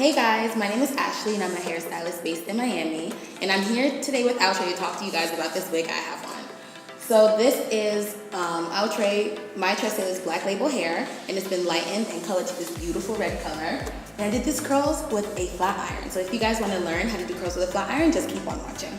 Hey guys, my name is Ashley and I'm a hairstylist based in Miami. And I'm here today with Outre to talk to you guys about this wig I have on. So this is Outre MyTresses Black Label Hair, and it's been lightened and colored to this beautiful red color. And I did these curls with a flat iron. So if you guys want to learn how to do curls with a flat iron, just keep on watching.